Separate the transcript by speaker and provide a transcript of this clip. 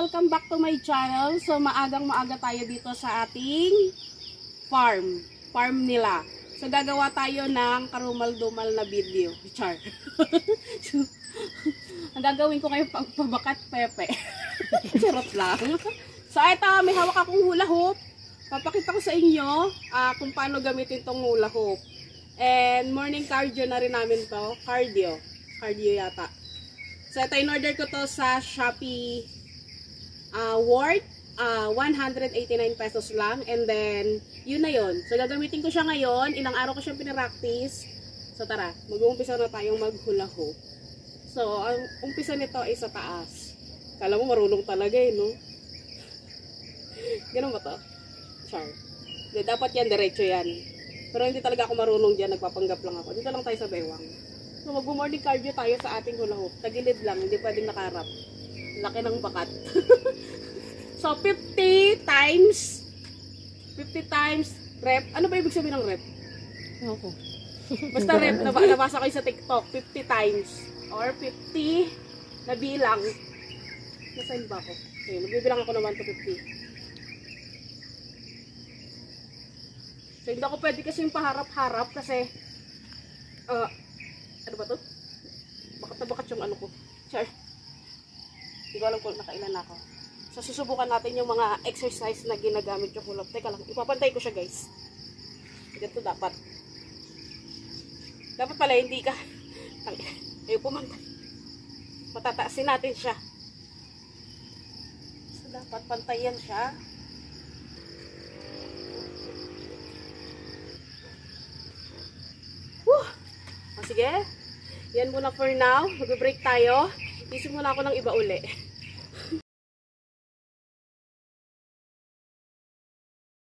Speaker 1: welcome back to my channel. So maagang-maaga tayo dito sa ating farm nila. So gagawa tayo ng karumal-dumal na video. Char. So, ang gagawin ko kayo pagpabakat pepe. Charot lang. So ito, may hawak akong hula hoop. Papakita ko sa inyo kung paano gamitin tong hula hoop. And morning cardio na rin namin to. Cardio yata. So ito, in-order ko to sa Shopee. Worth 189 pesos lang. And then, yun na yun. So gagamitin ko siya ngayon. Ilang araw ko siyang pinractice. So tara, mag-uumpisa na tayong maghula hoop. So, ang umpisa nito ay sa taas. Kala mo marunong talaga eh, no? Ganun ba to? Char. Dapat yan, diretso yan. Pero hindi talaga ako marunong dyan. Nagpapanggap lang ako. Dito lang tayo sa bewang. So, mag-morning cardio tayo sa ating hula hoop. Tagilid lang, hindi pwedeng nakarap. Laki ng bakat. So, 50 times rep. Ano ba ibig sabihin ng rep?
Speaker 2: Ako.
Speaker 1: Basta rep, nabasa ko sa TikTok. 50 times. Or 50 na bilang. Nasaan ba ako? Okay, magbibilang ako ng 1 to 50. So, hindi ako pwede kasi yung paharap-harap kasi ano ba to? Bakat na bakat yung ano ko. Char. Hindi ko alam kung nakailan ako. So, susubukan natin yung mga exercise na ginagamit yung hula hoop. Teka lang, ipapantay ko siya, guys. Ganito dapat. Dapat pala hindi ka ayaw pumantay. Matataasin natin siya. So, dapat pantayan siya. Woo! O, sige. Yan muna for now. Mag-break tayo. Isip muna ako ng iba uli.